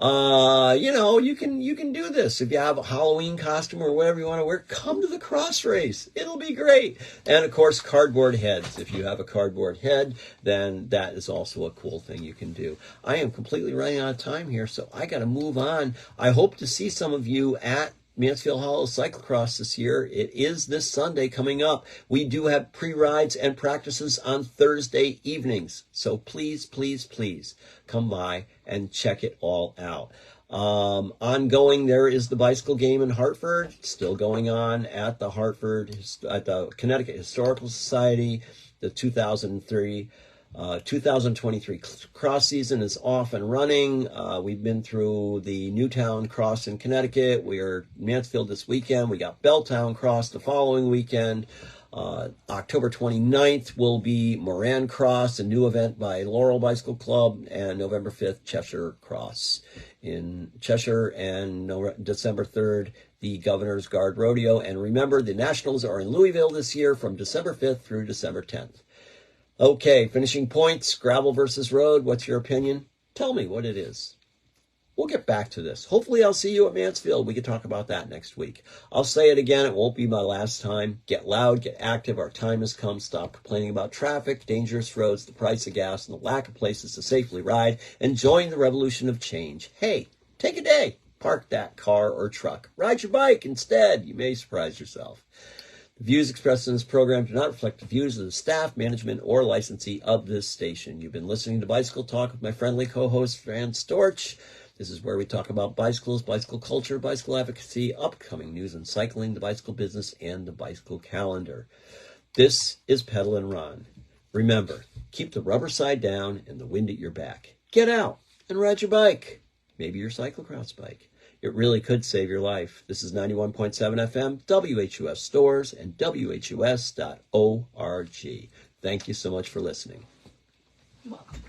You can do this. If you have a Halloween costume or whatever you want to wear, come to the cross race. It'll be great. And of course, cardboard heads. If you have a cardboard head, then that is also a cool thing you can do. I am completely running out of time here, so I got to move on. I hope to see some of you at Mansfield Hollow Cyclocross this year. It is this Sunday coming up. We do have pre-rides and practices on Thursday evenings. So please, please, please come by and check it all out. Ongoing, there is the bicycle game in Hartford, still going on at the Connecticut Historical Society. The 2023 cross season is off and running. We've been through the Newtown Cross in Connecticut. We are in Mansfield this weekend. We got Belltown Cross the following weekend. October 29th will be Moran Cross, a new event by Laurel Bicycle Club, and November 5th, Cheshire Cross in Cheshire, and December 3rd, the Governor's Guard Rodeo. And remember, the Nationals are in Louisville this year from December 5th through December 10th. Okay, finishing points, gravel versus road. What's your opinion? Tell me what it is. We'll get back to this. Hopefully I'll see you at Mansfield. We can talk about that next week. I'll say it again. It won't be my last time. Get loud, get active. Our time has come. Stop complaining about traffic, dangerous roads, the price of gas, and the lack of places to safely ride, and join the revolution of change. Hey, take a day. Park that car or truck. Ride your bike instead. You may surprise yourself. The views expressed in this program do not reflect the views of the staff, management, or licensee of this station. You've been listening to Bicycle Talk with my friendly co-host, Fran Storch. This is where we talk about bicycles, bicycle culture, bicycle advocacy, upcoming news in cycling, the bicycle business, and the bicycle calendar. This is Pedal and Run. Remember, keep the rubber side down and the wind at your back. Get out and ride your bike. Maybe your cyclocross bike. It really could save your life. This is 91.7 FM, WHUS Stores, and WHUS.org. Thank you so much for listening. Welcome.